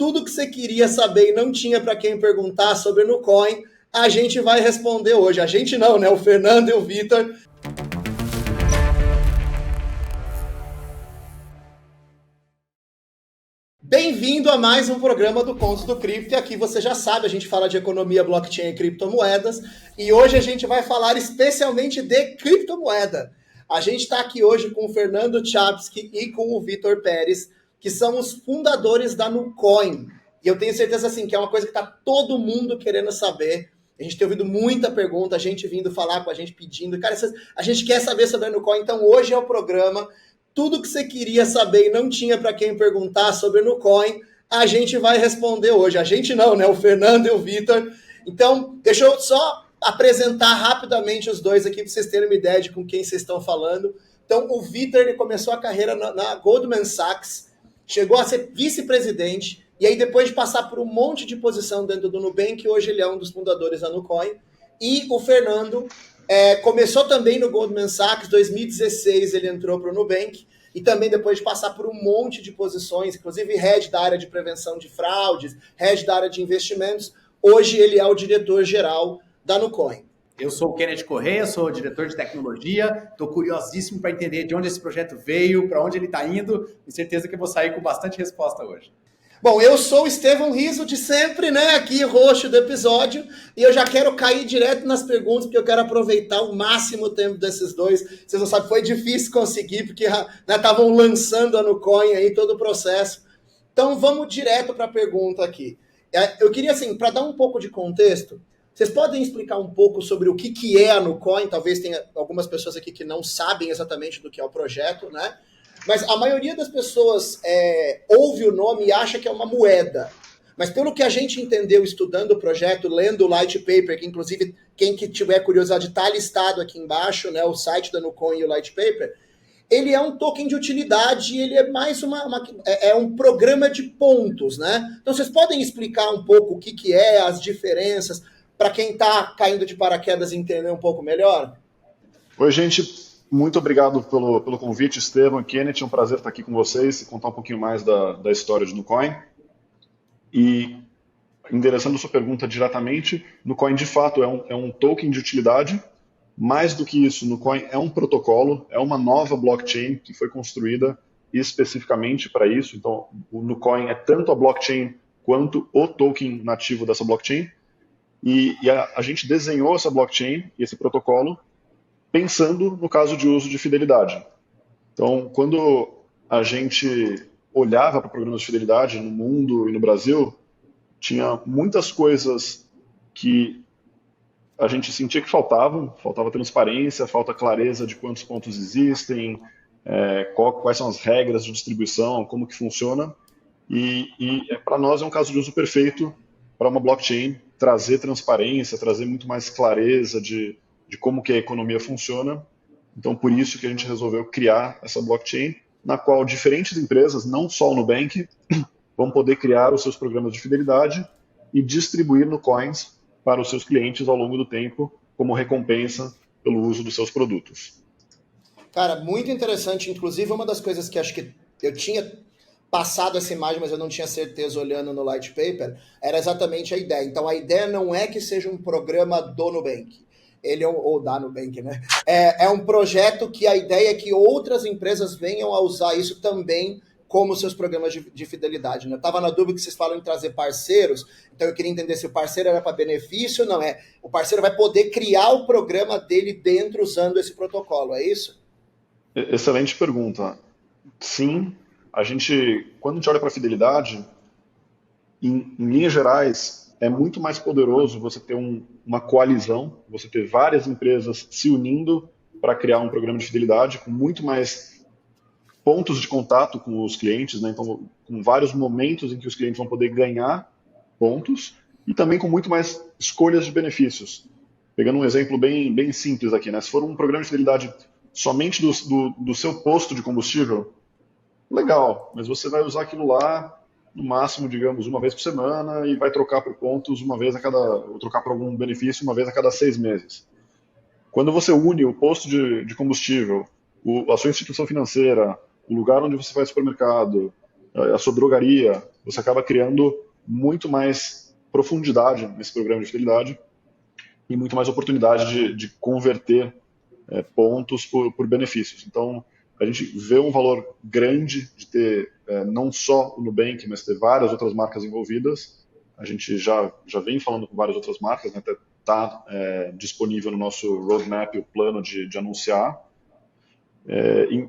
tudo que você queria saber e não tinha para quem perguntar sobre Nucoin, a gente vai responder hoje. A gente não, né? O Fernando e o Vitor. Bem-vindo a mais um programa do Contos do Cripto. E aqui você já sabe, a gente fala de economia, blockchain e criptomoedas. E hoje a gente vai falar especialmente de criptomoeda. A gente está aqui hoje com o Fernando Chapsky e com o Vitor Pérez, que são os fundadores da Nucoin. E eu tenho certeza assim, que é uma coisa que está todo mundo querendo saber. A gente tem ouvido muita pergunta, a gente vindo falar com a gente, pedindo. Cara, a gente quer saber sobre a Nucoin, então hoje é o programa. Tudo que você queria saber e não tinha para quem perguntar sobre Nucoin, a gente vai responder hoje. A gente não, né? O Fernando e o Vitor. Então, deixa eu só apresentar rapidamente os dois aqui para vocês terem uma ideia de com quem vocês estão falando. Então, o Vitor, ele começou a carreira na Goldman Sachs, chegou a ser vice-presidente, e aí depois de passar por um monte de posição dentro do Nubank, hoje ele é um dos fundadores da Nucoin. E o Fernando começou também no Goldman Sachs, 2016 ele entrou para o Nubank, e também depois de passar por um monte de posições, inclusive head da área de prevenção de fraudes, head da área de investimentos, hoje ele é o diretor-geral da Nucoin. Eu sou o Kenneth Correia, sou diretor de tecnologia, estou curiosíssimo para entender de onde esse projeto veio, para onde ele está indo, tenho certeza que eu vou sair com bastante resposta hoje. Bom, eu sou o Estevão Riso de sempre, né, aqui host do episódio, e eu já quero cair direto nas perguntas, porque eu quero aproveitar o máximo tempo desses dois. Vocês não sabem, foi difícil conseguir, porque estavam lançando a Nucoin aí, todo o processo. Então vamos direto para a pergunta aqui. Eu queria, assim, para dar um pouco de contexto, vocês podem explicar um pouco sobre o que é a Nucoin? Talvez tenha algumas pessoas aqui que não sabem exatamente do que é o projeto, né? Mas a maioria das pessoas ouve o nome e acha que é uma moeda. Mas pelo que a gente entendeu estudando o projeto, lendo o Light Paper, que inclusive quem que tiver curiosidade está listado aqui embaixo, né, o site da Nucoin e o Light Paper, ele é um token de utilidade, ele é mais um programa de pontos, né? Então vocês podem explicar um pouco o que é, as diferenças, para quem está caindo de paraquedas entender um pouco melhor? Oi, gente. Muito obrigado pelo convite, Estevão e Kenneth. É um prazer estar aqui com vocês e contar um pouquinho mais da história de Nucoin. E, endereçando sua pergunta diretamente, Nucoin, de fato, é um token de utilidade. Mais do que isso, Nucoin é um protocolo, é uma nova blockchain que foi construída especificamente para isso. Então, o Nucoin é tanto a blockchain quanto o token nativo dessa blockchain. E a gente desenhou essa blockchain e esse protocolo pensando no caso de uso de fidelidade. Então, quando a gente olhava para programas de fidelidade no mundo e no Brasil, tinha muitas coisas que a gente sentia que faltavam. Faltava transparência, falta clareza de quantos pontos existem, quais são as regras de distribuição, como que funciona. E para nós é um caso de uso perfeito para uma blockchain trazer transparência, trazer muito mais clareza de como que a economia funciona. Então, por isso que a gente resolveu criar essa blockchain, na qual diferentes empresas, não só o Nubank, vão poder criar os seus programas de fidelidade e distribuir Nucoins para os seus clientes ao longo do tempo, como recompensa pelo uso dos seus produtos. Cara, muito interessante. Inclusive, uma das coisas que acho que eu tinha passado essa imagem, mas eu não tinha certeza olhando no Light Paper, era exatamente a ideia. Então, a ideia não é que seja um programa do Nubank. Ele ou da Nubank, né? É um projeto que a ideia é que outras empresas venham a usar isso também como seus programas de fidelidade, né? Eu estava na dúvida que vocês falam em trazer parceiros, então eu queria entender se o parceiro era para benefício ou não é. O parceiro vai poder criar o programa dele dentro usando esse protocolo, é isso? Excelente pergunta. Sim, quando a gente olha para a fidelidade, em linhas gerais, é muito mais poderoso você ter uma coalizão, você ter várias empresas se unindo para criar um programa de fidelidade com muito mais pontos de contato com os clientes, né? Então, com vários momentos em que os clientes vão poder ganhar pontos e também com muito mais escolhas de benefícios. Pegando um exemplo bem simples aqui, né? Se for um programa de fidelidade somente do seu posto de combustível, legal, mas você vai usar aquilo lá no máximo, digamos, uma vez por semana e vai trocar por pontos ou trocar por algum benefício uma vez a cada 6 meses. Quando você une o posto de combustível, a sua instituição financeira, o lugar onde você faz supermercado, a sua drogaria, você acaba criando muito mais profundidade nesse programa de fidelidade e muito mais oportunidade de converter pontos por benefícios. Então, a gente vê um valor grande de ter não só o Nubank, mas ter várias outras marcas envolvidas. A gente já vem falando com várias outras marcas, né? Até está disponível no nosso roadmap o plano de anunciar.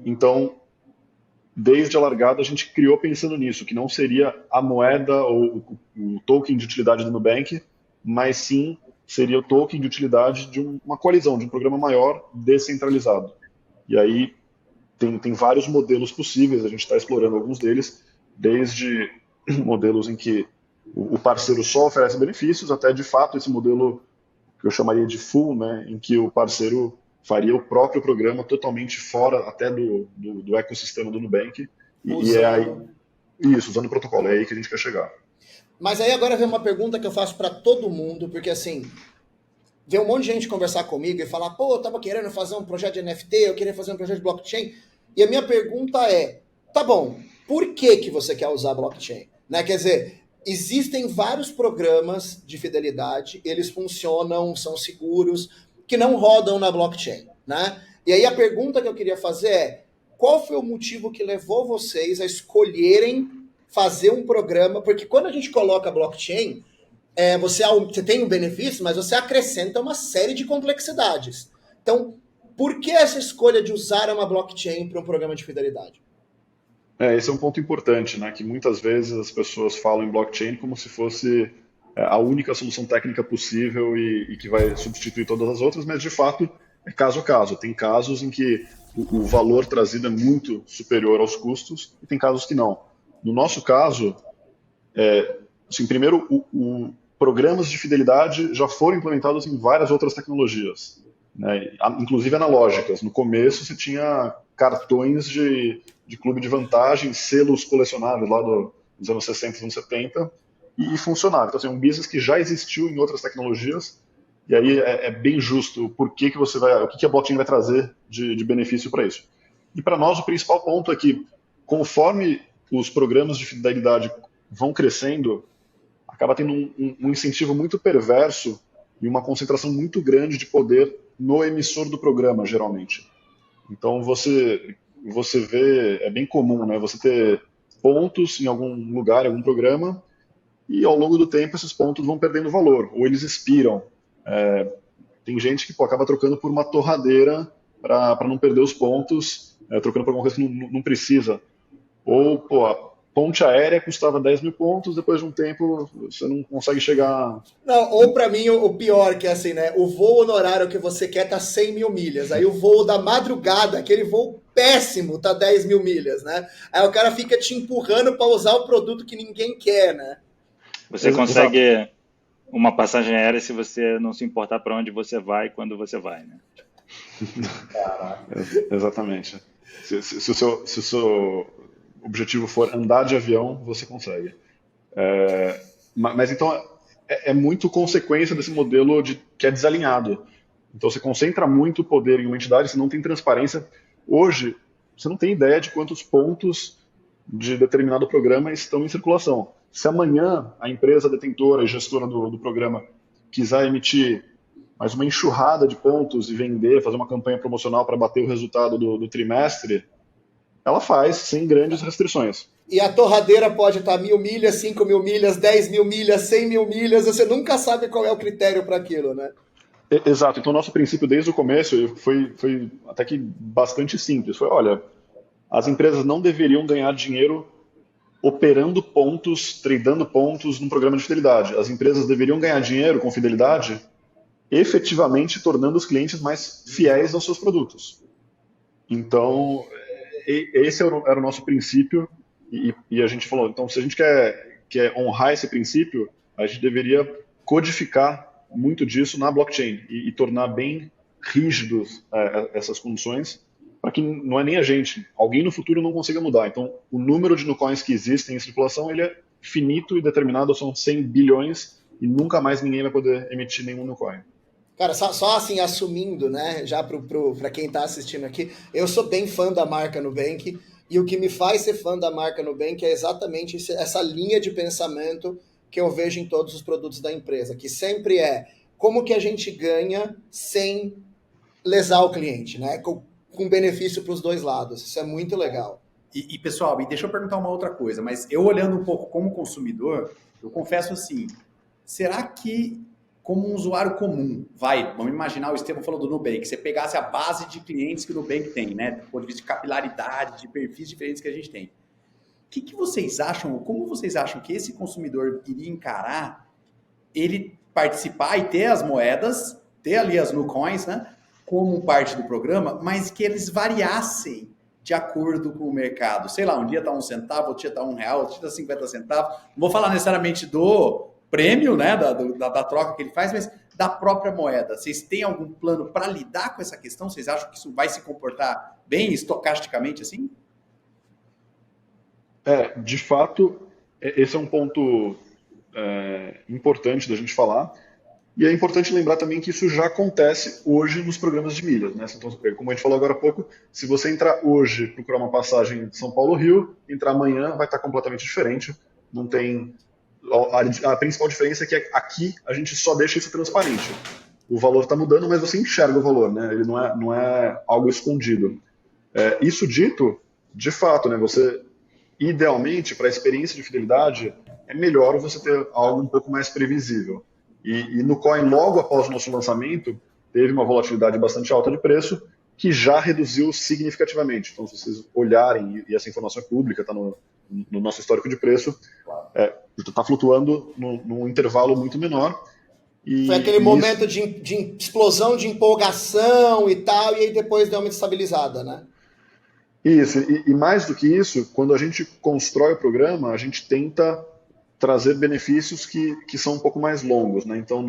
Então, desde a largada, a gente criou pensando nisso, que não seria a moeda ou o token de utilidade do Nubank, mas sim seria o token de utilidade de uma coalizão, de um programa maior descentralizado. E aí tem vários modelos possíveis, a gente está explorando alguns deles, desde modelos em que o parceiro só oferece benefícios, até de fato esse modelo que eu chamaria de full, né, em que o parceiro faria o próprio programa totalmente fora até do ecossistema do Nubank. E é aí, isso, usando o protocolo, é aí que a gente quer chegar. Mas aí agora vem uma pergunta que eu faço para todo mundo, porque assim, vem um monte de gente conversar comigo e falar, pô, eu tava querendo fazer um projeto de NFT, eu queria fazer um projeto de blockchain, e a minha pergunta é, tá bom, por que você quer usar blockchain? Né? Quer dizer, existem vários programas de fidelidade, eles funcionam, são seguros, que não rodam na blockchain, né? E aí a pergunta que eu queria fazer é, qual foi o motivo que levou vocês a escolherem fazer um programa, porque quando a gente coloca blockchain, você tem um benefício, mas você acrescenta uma série de complexidades. Então, por que essa escolha de usar uma blockchain para um programa de fidelidade? Esse é um ponto importante, né? Que muitas vezes as pessoas falam em blockchain como se fosse a única solução técnica possível e que vai substituir todas as outras, mas de fato é caso a caso. Tem casos em que o valor trazido é muito superior aos custos e tem casos que não. No nosso caso, assim, primeiro, programas de fidelidade já foram implementados em várias outras tecnologias, né? Inclusive analógicas. No começo você tinha cartões de clube de vantagem, selos colecionáveis lá dos anos 60 e anos 70, e funcionava. Então, assim, um business que já existiu em outras tecnologias, e aí é bem justo o que a blockchain vai trazer de benefício para isso. E para nós o principal ponto é que, conforme os programas de fidelidade vão crescendo, acaba tendo um incentivo muito perverso e uma concentração muito grande de poder no emissor do programa, geralmente. Então você vê, é bem comum, né, você ter pontos em algum lugar, em algum programa, e ao longo do tempo esses pontos vão perdendo valor, ou eles expiram. Tem gente que acaba trocando por uma torradeira para não perder os pontos, trocando por alguma coisa que não precisa. Ou, a ponte aérea custava 10 mil pontos, depois de um tempo você não consegue chegar... Não, ou para mim o pior, que é assim, né? O voo honorário que você quer tá 100 mil milhas, aí o voo da madrugada, aquele voo péssimo, tá 10 mil milhas, né? Aí o cara fica te empurrando para usar o produto que ninguém quer, né? Você consegue uma passagem aérea se você não se importar para onde você vai e quando você vai, né? Exatamente. Se o seu objetivo for andar de avião, você consegue. Mas então é muito consequência desse modelo que é desalinhado. Então você concentra muito poder em uma entidade, você não tem transparência. Hoje, você não tem ideia de quantos pontos de determinado programa estão em circulação. Se amanhã a empresa detentora e gestora do programa quiser emitir mais uma enxurrada de pontos e vender, fazer uma campanha promocional para bater o resultado do trimestre, ela faz sem grandes restrições. E a torradeira pode estar 1.000 milhas, 5 mil milhas, 10 mil milhas, 100 mil milhas, você nunca sabe qual é o critério para aquilo, né? Exato. Então, nosso princípio desde o começo foi até que bastante simples. Foi, olha, as empresas não deveriam ganhar dinheiro operando pontos, tradando pontos num programa de fidelidade. As empresas deveriam ganhar dinheiro com fidelidade efetivamente tornando os clientes mais fiéis aos seus produtos. Então, esse era o nosso princípio e a gente falou, então se a gente quer honrar esse princípio, a gente deveria codificar muito disso na blockchain e tornar bem rígidos essas condições para que não é nem a gente, alguém no futuro não consiga mudar. Então, o número de Nucoins que existem em circulação ele é finito e determinado, são 100 bilhões e nunca mais ninguém vai poder emitir nenhum Nucoin. Cara, só assim, assumindo, né, já para quem está assistindo aqui, eu sou bem fã da marca Nubank E o que me faz ser fã da marca Nubank é exatamente essa linha de pensamento que eu vejo em todos os produtos da empresa, que sempre é como que a gente ganha sem lesar o cliente, né? Com benefício para os dois lados. Isso é muito legal. Pessoal, deixa eu perguntar uma outra coisa, mas eu olhando um pouco como consumidor, eu confesso assim, será que como um usuário comum, vamos imaginar, o Estevão falou do Nubank, você pegasse a base de clientes que o Nubank tem, né, do ponto de vista de capilaridade, de perfis diferentes que a gente tem. O que vocês acham, como vocês acham que esse consumidor iria encarar ele participar e ter as moedas, ter ali as Nucoins, né, como parte do programa, mas que eles variassem de acordo com o mercado? Sei lá, um dia tá 1 centavo, outro dia tá R$1, outro dia tá 50 centavos. Não vou falar necessariamente do prêmio, né, da troca que ele faz, mas da própria moeda. Vocês têm algum plano para lidar com essa questão? Vocês acham que isso vai se comportar bem, estocasticamente assim? De fato, esse é um ponto importante da gente falar. E é importante lembrar também que isso já acontece hoje nos programas de milhas, né? Então, como a gente falou agora há pouco, se você entrar hoje, procurar uma passagem de São Paulo-Rio, entrar amanhã vai estar completamente diferente. Não tem... A principal diferença é que aqui a gente só deixa isso transparente. O valor está mudando, mas você enxerga o valor, né? Ele não é algo escondido. Isso dito, de fato, né? Você, idealmente, para a experiência de fidelidade, é melhor você ter algo um pouco mais previsível. E no Coin, logo após o nosso lançamento, teve uma volatilidade bastante alta de preço, que já reduziu significativamente. Então, se vocês olharem, e essa informação é pública, está no nosso histórico de preço, está flutuando num intervalo muito menor. Foi aquele momento de explosão, de empolgação e tal, e aí depois deu uma estabilizada, né? Isso, e mais do que isso, quando a gente constrói o programa, a gente tenta trazer benefícios que são um pouco mais longos, né? Então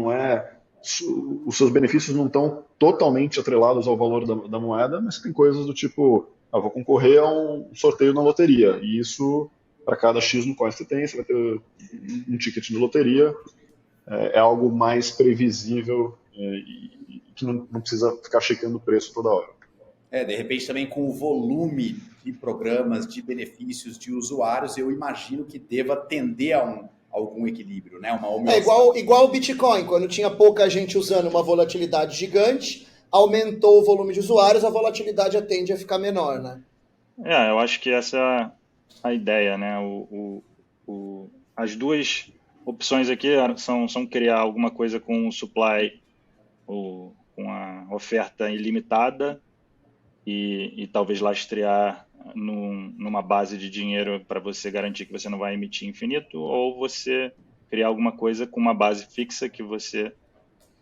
os seus benefícios não estão totalmente atrelados ao valor da moeda, mas tem coisas do tipo, vou concorrer a um sorteio na loteria, e isso, para cada X no coin que você tem, você vai ter um ticket de loteria, é algo mais previsível e que não precisa ficar checando o preço toda hora. De repente também com o volume de programas, de benefícios, de usuários, eu imagino que deva tender a algum equilíbrio, né? Igual o Bitcoin, quando tinha pouca gente usando, uma volatilidade gigante, aumentou o volume de usuários, a volatilidade tende a ficar menor, né? Eu acho que essa é a ideia, né? As duas opções aqui são criar alguma coisa com o supply, ou com a oferta ilimitada, e talvez lastrear numa base de dinheiro para você garantir que você não vai emitir infinito, ou você criar alguma coisa com uma base fixa que você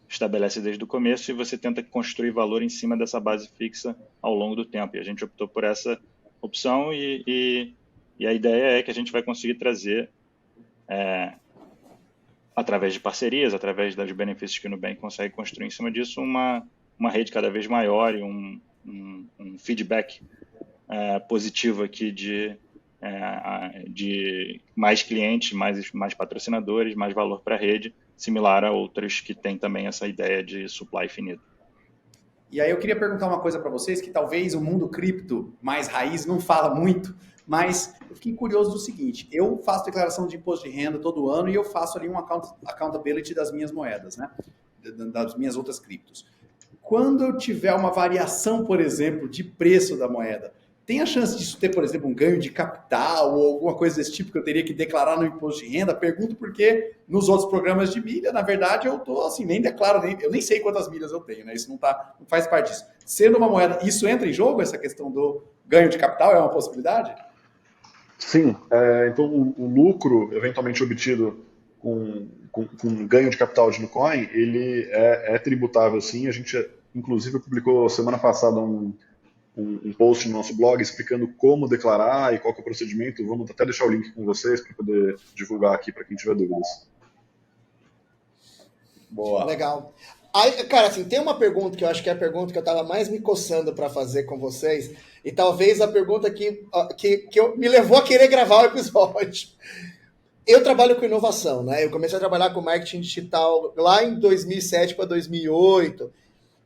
estabelece desde o começo e você tenta construir valor em cima dessa base fixa ao longo do tempo. E a gente optou por essa opção e a ideia é que a gente vai conseguir trazer, através de parcerias, através dos benefícios que o Nubank consegue construir em cima disso, uma rede cada vez maior e um feedback positivo aqui de mais clientes, mais patrocinadores, mais valor para a rede, similar a outras que têm também essa ideia de supply finito. E aí eu queria perguntar uma coisa para vocês, que talvez o mundo cripto mais raiz não fala muito, mas eu fiquei curioso do seguinte, eu faço declaração de imposto de renda todo ano e eu faço ali um accountability das minhas moedas, né? Das minhas outras criptos. Quando eu tiver uma variação, por exemplo, de preço da moeda, tem a chance disso ter, por exemplo, um ganho de capital ou alguma coisa desse tipo que eu teria que declarar no imposto de renda? Pergunto porque nos outros programas de milha, na verdade, eu tô assim, nem declaro, eu nem sei quantas milhas eu tenho, né? Isso não faz parte disso. Sendo uma moeda, isso entra em jogo, essa questão do ganho de capital? É uma possibilidade? Sim. Então, o lucro eventualmente obtido com ganho de capital de Nucoin, ele é tributável, sim. A gente, inclusive, publicou semana passada um post no nosso blog explicando como declarar e qual que é o procedimento. Vamos até deixar o link com vocês para poder divulgar aqui para quem tiver dúvidas. Boa. Legal. Aí, cara, assim, tem uma pergunta que eu acho que é a pergunta que eu estava mais me coçando para fazer com vocês, e talvez a pergunta que me levou a querer gravar o episódio. Eu trabalho com inovação, né? Eu comecei a trabalhar com marketing digital lá em 2007 para 2008,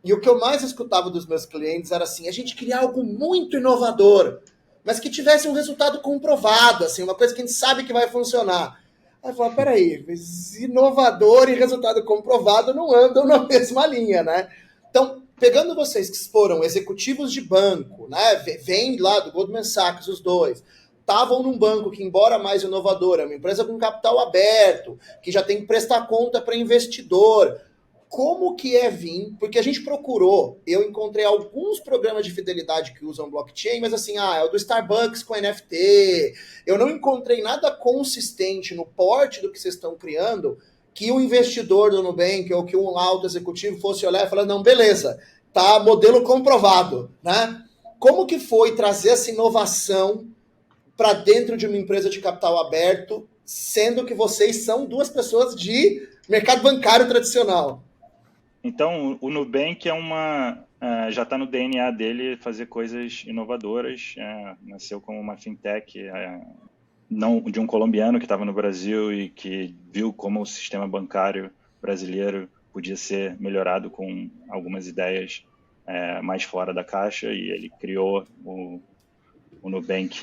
e o que eu mais escutava dos meus clientes era assim, a gente queria algo muito inovador, mas que tivesse um resultado comprovado, assim, uma coisa que a gente sabe que vai funcionar. Aí eu falo, peraí, mas inovador e resultado comprovado não andam na mesma linha, né? Então, pegando vocês que foram executivos de banco, né? Vem lá do Goldman Sachs, os dois, estavam num banco que, embora mais inovador, é uma empresa com capital aberto, que já tem que prestar conta para investidor. Como que é vir? Porque a gente procurou, eu encontrei alguns programas de fidelidade que usam blockchain, mas assim, é o do Starbucks com NFT. Eu não encontrei nada consistente no porte do que vocês estão criando que o investidor do Nubank ou que um alto executivo fosse olhar e falar, não, beleza, tá modelo comprovado, né? Como que foi trazer essa inovação para dentro de uma empresa de capital aberto, sendo que vocês são duas pessoas de mercado bancário tradicional? Então, o Nubank já está no DNA dele fazer coisas inovadoras. Nasceu como uma fintech não, de um colombiano que estava no Brasil e que viu como o sistema bancário brasileiro podia ser melhorado com algumas ideias mais fora da caixa, e ele criou o Nubank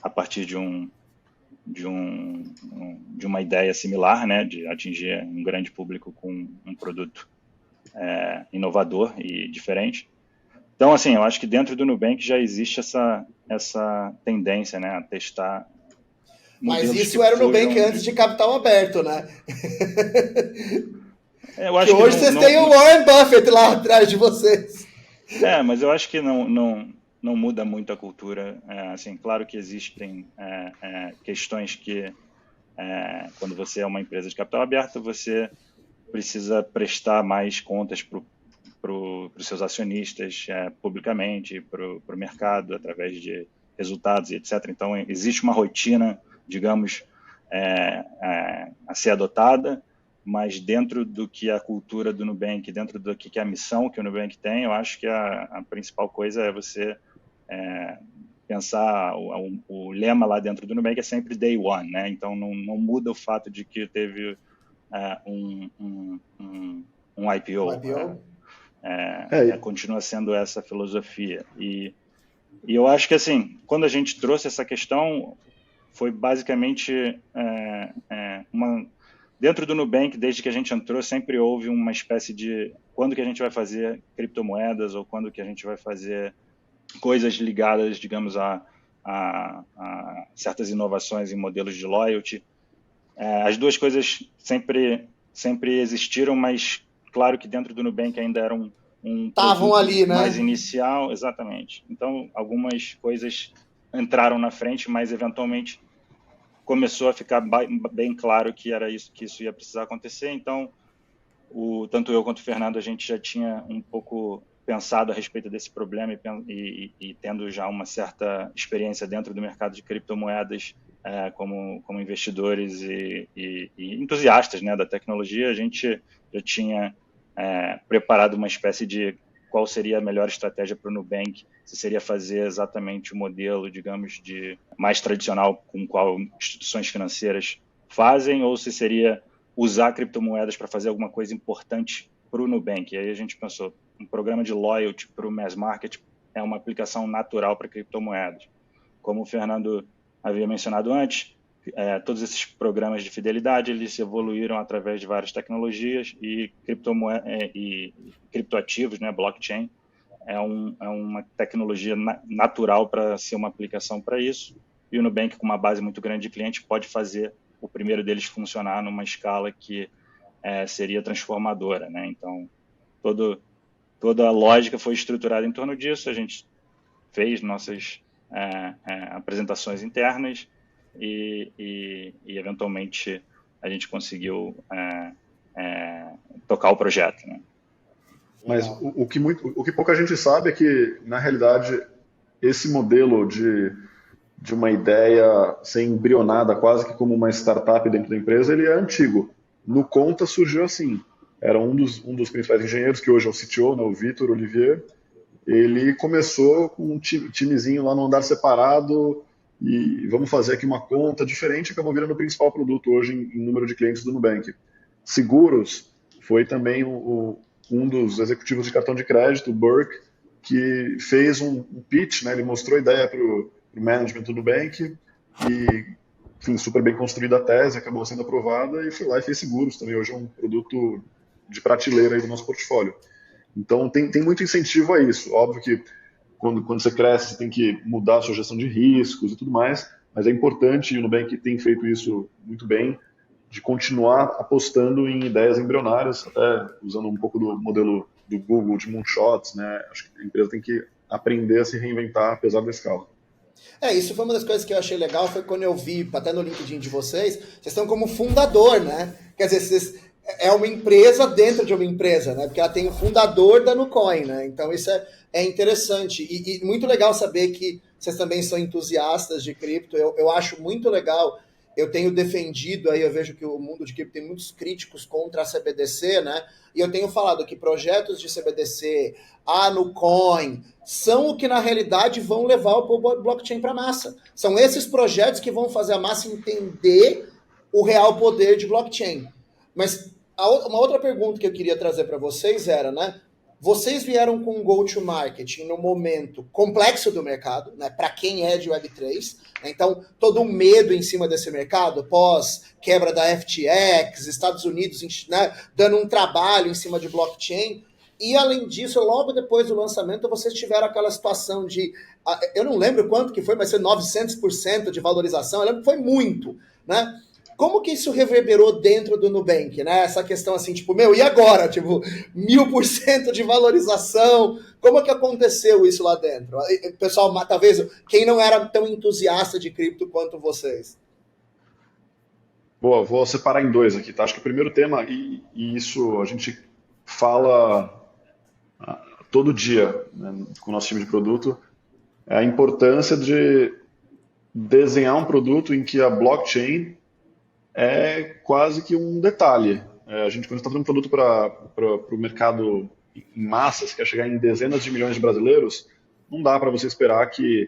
a partir de uma ideia similar, né, de atingir um grande público com um produto inovador e diferente. Então, assim, eu acho que dentro do Nubank já existe essa tendência, né, a testar modelos. Mas isso era o Nubank antes de capital aberto, né? Eu acho que hoje vocês têm o Warren Buffett lá atrás de vocês. Mas eu acho que não muda muito a cultura. Assim, claro que existem questões que, quando você é uma empresa de capital aberto, você precisa prestar mais contas para os seus acionistas publicamente, para o mercado, através de resultados e etc. Então, existe uma rotina, digamos, a ser adotada, mas dentro do que a cultura do Nubank, dentro do que é a missão que o Nubank tem, eu acho que a principal coisa é você pensar, o lema lá dentro do Nubank é sempre Day One, né? Então, não muda o fato de que teve um IPO. Continua sendo essa filosofia. E eu acho que, assim, quando a gente trouxe essa questão, foi basicamente dentro do Nubank, desde que a gente entrou, sempre houve uma espécie de quando que a gente vai fazer criptomoedas ou quando que a gente vai fazer coisas ligadas, digamos, a certas inovações em modelos de loyalty. As duas coisas sempre existiram, mas claro que dentro do Nubank ainda era um estavam ali, né? Mais inicial, exatamente. Então, algumas coisas entraram na frente, mas eventualmente começou a ficar bem claro que era isso, que isso ia precisar acontecer. Então, tanto eu quanto o Fernando, a gente já tinha um pouco pensado a respeito desse problema e tendo já uma certa experiência dentro do mercado de criptomoedas como investidores e entusiastas, né, da tecnologia, a gente já tinha preparado uma espécie de qual seria a melhor estratégia para o Nubank, se seria fazer exatamente o modelo, digamos, de mais tradicional com o qual instituições financeiras fazem, ou se seria usar criptomoedas para fazer alguma coisa importante para o Nubank. E aí a gente pensou, um programa de loyalty para o mass market é uma aplicação natural para criptomoedas. Como o Fernando havia mencionado antes, todos esses programas de fidelidade, eles evoluíram através de várias tecnologias e criptoativos, né, blockchain, é uma tecnologia natural para ser uma aplicação para isso. E o Nubank, com uma base muito grande de clientes, pode fazer o primeiro deles funcionar numa escala que seria transformadora, né? Então, toda a lógica foi estruturada em torno disso. A gente fez nossas apresentações internas e eventualmente a gente conseguiu tocar o projeto, né? Mas o que pouca gente sabe é que, na realidade, esse modelo de uma ideia ser embrionada quase que como uma startup dentro da empresa, ele é antigo. No Conta surgiu assim. Era um dos principais engenheiros, que hoje é o CTO, né, o Vitor Olivier. Ele começou com um timezinho lá no andar separado e vamos fazer aqui uma conta diferente, acabou virando o principal produto hoje em número de clientes do Nubank. Seguros foi também um dos executivos de cartão de crédito, o Burke, que fez um pitch, né, ele mostrou a ideia para management do Nubank e, enfim, super bem construída a tese, acabou sendo aprovada e fui lá e fez seguros também. Hoje é um produto de prateleira aí do nosso portfólio. Então, tem muito incentivo a isso. Óbvio que quando você cresce, você tem que mudar a sua gestão de riscos e tudo mais, mas é importante, e o Nubank tem feito isso muito bem, de continuar apostando em ideias embrionárias, até usando um pouco do modelo do Google, de moonshots, né? Acho que a empresa tem que aprender a se reinventar, apesar da escala. Isso foi uma das coisas que eu achei legal, foi quando eu vi, até no LinkedIn de vocês estão como fundador, né? Quer dizer, é uma empresa dentro de uma empresa, né? Porque ela tem o fundador da Nucoin, né? Então isso é interessante. E muito legal saber que vocês também são entusiastas de cripto. Eu acho muito legal. Eu tenho defendido, aí eu vejo que o mundo de cripto tem muitos críticos contra a CBDC, né? E eu tenho falado que projetos de CBDC, a Nucoin, são o que na realidade vão levar o blockchain para a massa. São esses projetos que vão fazer a massa entender o real poder de blockchain. Mas uma outra pergunta que eu queria trazer para vocês era, né? Vocês vieram com um go-to-market no momento complexo do mercado, né? Para quem é de Web3. Então, todo um medo em cima desse mercado, pós quebra da FTX, Estados Unidos, né, dando um trabalho em cima de blockchain. E, além disso, logo depois do lançamento, vocês tiveram aquela situação de... Eu não lembro quanto que foi, mas foi 900% de valorização. Eu lembro que foi muito, né? Como que isso reverberou dentro do Nubank, né? Essa questão assim, tipo, e agora? Tipo, 1000% de valorização. Como que aconteceu isso lá dentro? Pessoal, talvez quem não era tão entusiasta de cripto quanto vocês. Boa, vou separar em dois aqui, tá? Acho que o primeiro tema, e isso a gente fala todo dia, né, com o nosso time de produto, é a importância de desenhar um produto em que a blockchain é quase que um detalhe. A gente, quando está fazendo um produto para o mercado em massas, que quer chegar em dezenas de milhões de brasileiros, não dá para você esperar que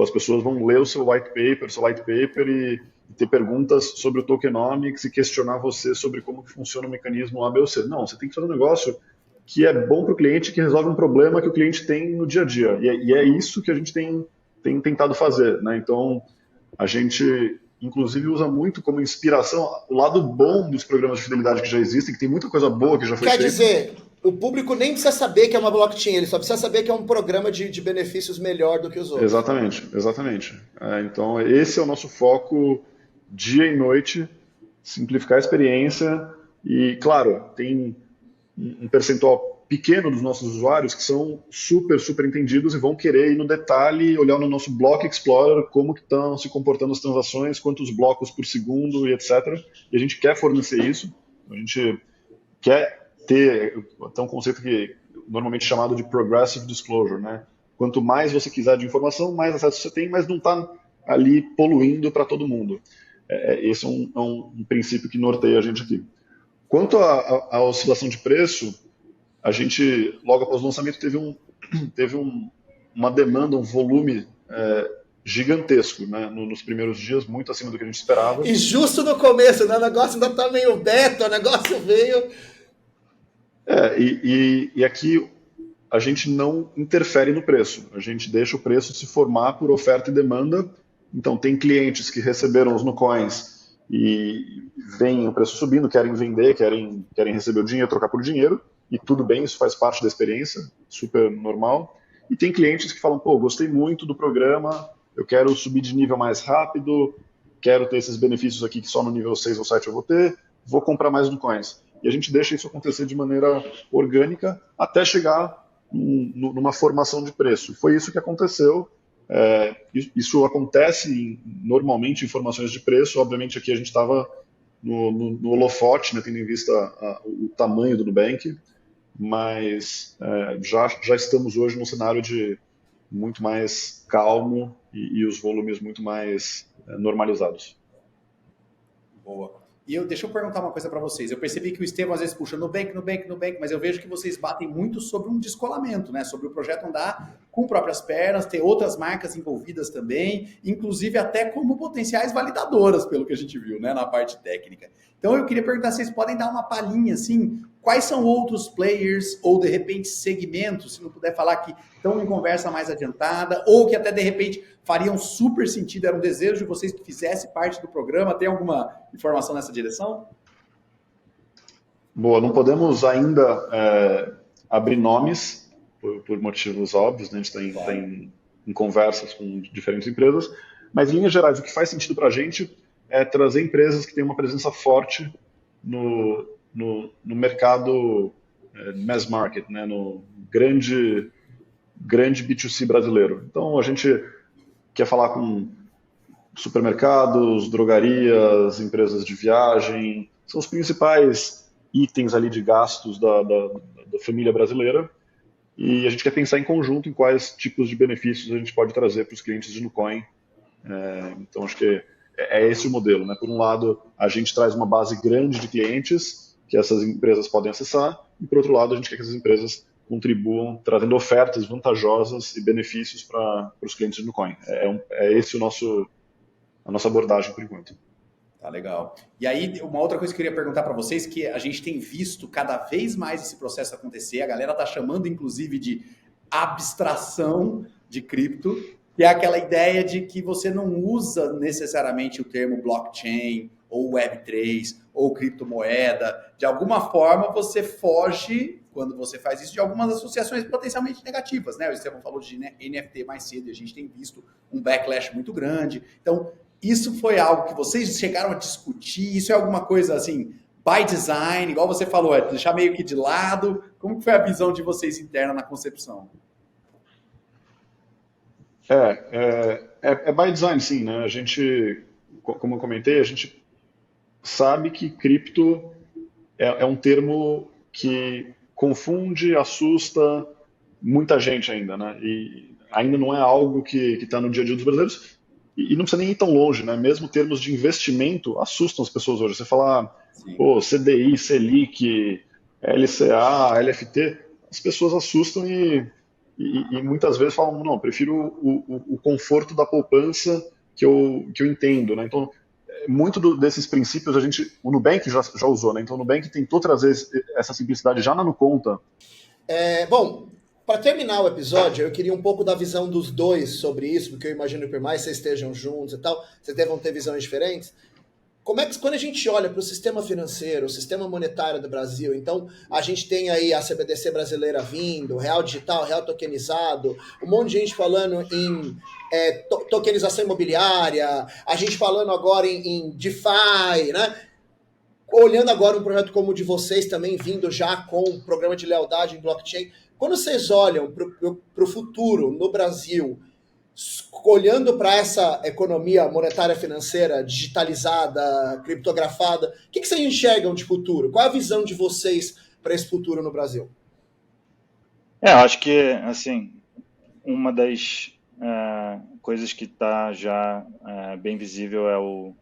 as pessoas vão ler o seu white paper e ter perguntas sobre o tokenomics e questionar você sobre como que funciona o mecanismo A, B ou C. Não, você tem que fazer um negócio que é bom para o cliente, que resolve um problema que o cliente tem no dia a dia. E é isso que a gente tem tentado fazer, né? Então, a gente inclusive usa muito como inspiração o lado bom dos programas de fidelidade que já existem, que tem muita coisa boa que já foi feita. Quer dizer, o público nem precisa saber que é uma blockchain, ele só precisa saber que é um programa de benefícios melhor do que os outros. Exatamente. Então, esse é o nosso foco dia e noite, simplificar a experiência e, claro, tem um percentual pequeno dos nossos usuários que são super entendidos e vão querer ir no detalhe, olhar no nosso Block Explorer como que estão se comportando as transações, quantos blocos por segundo e etc. E a gente quer fornecer isso, a gente quer ter um conceito que normalmente chamado de Progressive Disclosure, né? Quanto mais você quiser de informação, mais acesso você tem, mas não está ali poluindo para todo mundo. Esse é um princípio que norteia a gente aqui. Quanto à oscilação de preço, a gente, logo após o lançamento, teve uma demanda, um volume gigantesco, né? Nos primeiros dias, muito acima do que a gente esperava. E justo no começo, né? O negócio ainda está meio beta, o negócio veio... E aqui a gente não interfere no preço, a gente deixa o preço se formar por oferta e demanda. Então, tem clientes que receberam os Nucoins e veem o preço subindo, querem vender, querem receber o dinheiro, trocar por dinheiro, e tudo bem, isso faz parte da experiência, super normal. E tem clientes que falam, gostei muito do programa, eu quero subir de nível mais rápido, quero ter esses benefícios aqui que só no nível 6 ou 7 eu vou comprar mais Nucoins. E a gente deixa isso acontecer de maneira orgânica até chegar numa formação de preço. Foi isso que aconteceu. Isso acontece normalmente em formações de preço. Obviamente aqui a gente estava no holofote, né, tendo em vista o tamanho do Nubank, mas já estamos hoje num cenário de muito mais calmo e os volumes muito mais normalizados. Boa. E deixa eu perguntar uma coisa para vocês. Eu percebi que o Estevão às vezes puxa Nubank, mas eu vejo que vocês batem muito sobre um descolamento, né? Sobre o projeto andar com próprias pernas, ter outras marcas envolvidas também, inclusive até como potenciais validadoras, pelo que a gente viu, né? Na parte técnica. Então eu queria perguntar se vocês podem dar uma palhinha, assim, quais são outros players ou, de repente, segmentos, se não puder falar, que estão em conversa mais adiantada ou que até, de repente, fariam super sentido, era um desejo de vocês que fizesse parte do programa? Tem alguma informação nessa direção? Boa, não podemos ainda abrir nomes, por motivos óbvios, né? A gente está em conversas com diferentes empresas, mas, em linhas gerais, o que faz sentido para a gente é trazer empresas que têm uma presença forte no mercado mass market, né? No grande B2C brasileiro. Então, a gente quer falar com supermercados, drogarias, empresas de viagem, são os principais itens ali de gastos da família brasileira, e a gente quer pensar em conjunto em quais tipos de benefícios a gente pode trazer para os clientes de Nucoin. Então, acho que é esse o modelo, né? Por um lado, a gente traz uma base grande de clientes que essas empresas podem acessar, e por outro lado, a gente quer que essas empresas contribuam trazendo ofertas vantajosas e benefícios para os clientes de Nucoin. É esse a nossa abordagem por enquanto. Tá legal. E aí, uma outra coisa que eu queria perguntar para vocês, que a gente tem visto cada vez mais esse processo acontecer, a galera tá chamando, inclusive, de abstração de cripto, que é aquela ideia de que você não usa necessariamente o termo blockchain, ou Web3, ou criptomoeda. De alguma forma, você foge, quando você faz isso, de algumas associações potencialmente negativas, né? O Estevão falou de NFT mais cedo, e a gente tem visto um backlash muito grande. Então, isso foi algo que vocês chegaram a discutir? Isso é alguma coisa assim, by design, igual você falou, deixar meio que de lado? Como que foi a visão de vocês interna na concepção? É by design, sim, né? A gente, como eu comentei, a gente sabe que cripto é um termo que confunde, assusta muita gente ainda, né? E ainda não é algo que está no dia a dia dos brasileiros. E não precisa nem ir tão longe, né? Mesmo termos de investimento assustam as pessoas hoje. Você fala, pô, CDI, Selic, LCA, LFT, as pessoas assustam e muitas vezes falam, não, prefiro o conforto da poupança que eu entendo, né? Então, muito desses princípios o Nubank já usou, né? Então, o Nubank tentou trazer essa simplicidade já na NuConta. Bom, para terminar o episódio, eu queria um pouco da visão dos dois sobre isso, porque eu imagino que por mais vocês estejam juntos e tal, vocês devem ter visões diferentes. Como é que, quando a gente olha para o sistema financeiro, o sistema monetário do Brasil, então a gente tem aí a CBDC brasileira vindo, real digital, real tokenizado, um monte de gente falando em tokenização imobiliária, a gente falando agora em DeFi, né? Olhando agora um projeto como o de vocês também, vindo já com um programa de lealdade em blockchain, quando vocês olham para o futuro no Brasil, olhando para essa economia monetária financeira digitalizada, criptografada, o que vocês enxergam de futuro? Qual é a visão de vocês para esse futuro no Brasil? Eu acho que, assim, uma das coisas que está já bem visível é o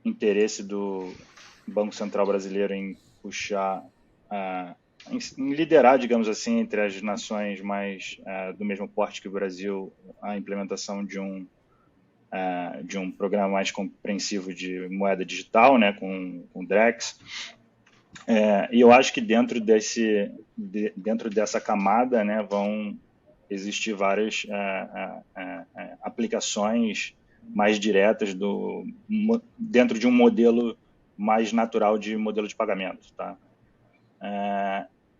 interesse do Banco Central brasileiro em puxar, em liderar, digamos assim, entre as nações mais do mesmo porte que o Brasil, a implementação de um programa mais compreensivo de moeda digital, né, com o Drex. E eu acho que dentro dessa camada, né, vão existir várias aplicações mais diretas dentro de um modelo mais natural de modelo de pagamento, tá?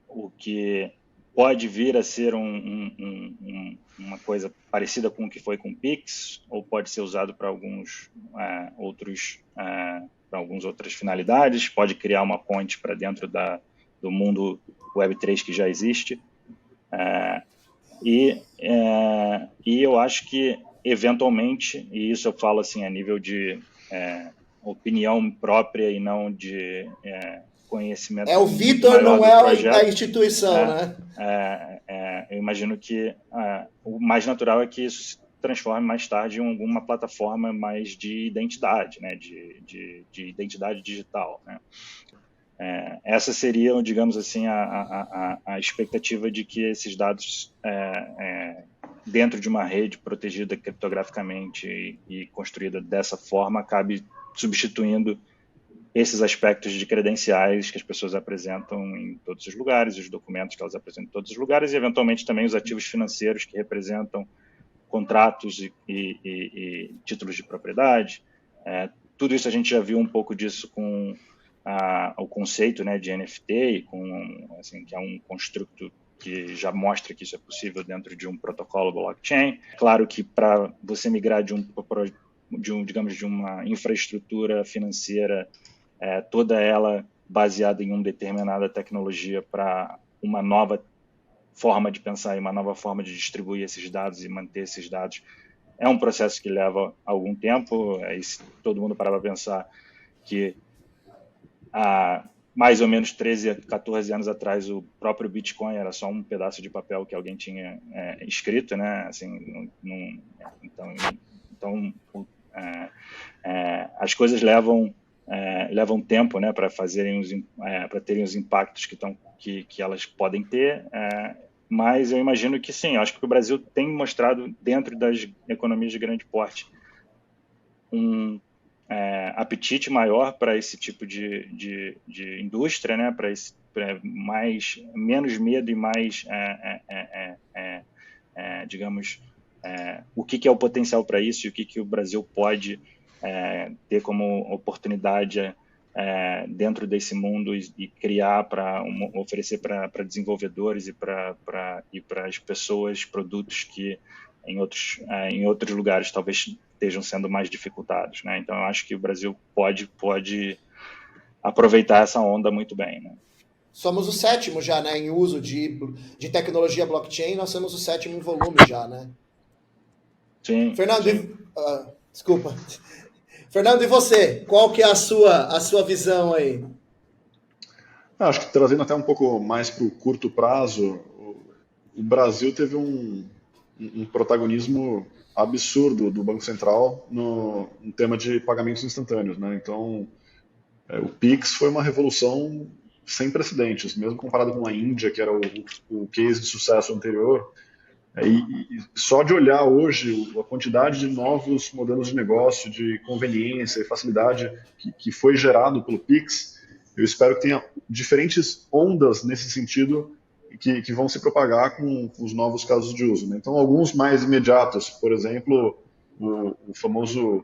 O que pode vir a ser uma coisa parecida com o que foi com o Pix, ou pode ser usado para alguns para algumas outras finalidades, pode criar uma ponte para dentro do mundo Web3 que já existe. E eu acho que, eventualmente, e isso eu falo assim a nível de opinião própria e não de conhecimento. O Vitor, não é a instituição, né? Eu imagino que o mais natural é que isso se transforme mais tarde em alguma plataforma mais de identidade, né? De identidade digital, né? Essa seria, digamos assim, a expectativa de que esses dados, dentro de uma rede protegida criptograficamente e construída dessa forma, acabe substituindo esses aspectos de credenciais que as pessoas apresentam em todos os lugares, os documentos que elas apresentam em todos os lugares e, eventualmente, também os ativos financeiros que representam contratos e títulos de propriedade. Tudo isso a gente já viu um pouco disso com o conceito, né, de NFT, assim, que é um construto que já mostra que isso é possível dentro de um protocolo blockchain. Claro que para você migrar digamos, de uma infraestrutura financeira, toda ela baseada em uma determinada tecnologia para uma nova forma de pensar e uma nova forma de distribuir esses dados e manter esses dados, é um processo que leva algum tempo. Se todo mundo parar para pensar que há mais ou menos 13 a 14 anos atrás o próprio Bitcoin era só um pedaço de papel que alguém tinha escrito, né? Assim, então as coisas levam tempo, né, para terem os impactos que elas podem ter, mas eu imagino que sim. Eu acho que o Brasil tem mostrado, dentro das economias de grande porte, um apetite maior para esse tipo de indústria, né, para menos medo e mais, digamos, o que é o potencial para isso e o que o Brasil pode ter como oportunidade dentro desse mundo e criar oferecer para desenvolvedores e para as pessoas produtos que em outros lugares talvez estejam sendo mais dificultados, né? Então eu acho que o Brasil pode aproveitar essa onda muito bem, né? Somos o 7º já, né, em uso de tecnologia blockchain, nós somos o 7º em volume já, né? Sim. Fernando, sim. Desculpa. Fernando, e você? Qual que é a sua visão aí? Acho que trazendo até um pouco mais para o curto prazo, o Brasil teve um protagonismo absurdo do Banco Central no tema de pagamentos instantâneos, né? Então, o Pix foi uma revolução sem precedentes, mesmo comparado com a Índia, que era o case de sucesso anterior. E só de olhar hoje a quantidade de novos modelos de negócio, de conveniência e facilidade que foi gerado pelo Pix, eu espero que tenha diferentes ondas nesse sentido que vão se propagar com os novos casos de uso, né? Então, alguns mais imediatos, por exemplo, o famoso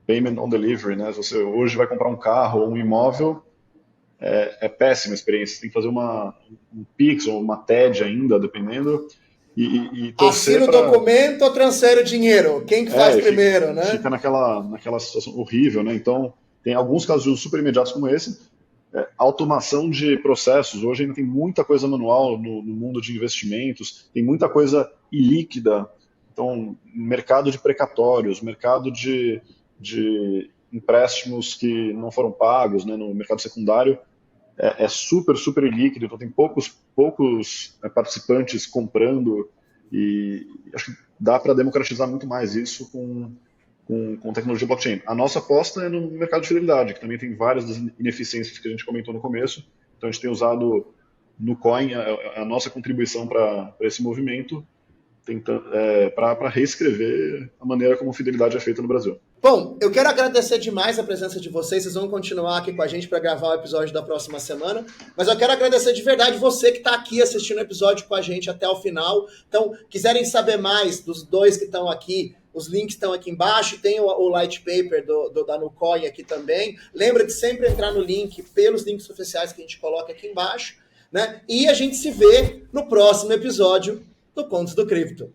payment on delivery, né? Se você hoje vai comprar um carro ou um imóvel, é péssima a experiência. Você tem que fazer um Pix ou uma TED ainda, dependendo. Assina o documento ou transfere o dinheiro? Quem que faz primeiro, né? Fica naquela situação horrível, né? Então, tem alguns casos de uso super imediatos como esse. Automação de processos. Hoje ainda tem muita coisa manual no mundo de investimentos, tem muita coisa ilíquida. Então, mercado de precatórios, mercado de empréstimos que não foram pagos, né, no mercado secundário, é super, super ilíquido. Então, tem poucos participantes comprando, e acho que dá para democratizar muito mais isso com tecnologia blockchain. A nossa aposta é no mercado de fidelidade, que também tem várias das ineficiências que a gente comentou no começo. Então, a gente tem usado no Coin a nossa contribuição para esse movimento, para reescrever a maneira como fidelidade é feita no Brasil. Bom, eu quero agradecer demais a presença de vocês. Vocês vão continuar aqui com a gente para gravar o episódio da próxima semana. Mas eu quero agradecer de verdade você que está aqui assistindo o episódio com a gente até o final. Então, quiserem saber mais dos dois que estão aqui, os links estão aqui embaixo. Tem o light paper da Nucoin aqui também. Lembra de sempre entrar no link, pelos links oficiais que a gente coloca aqui embaixo, né? E a gente se vê no próximo episódio do Contos do Cripto.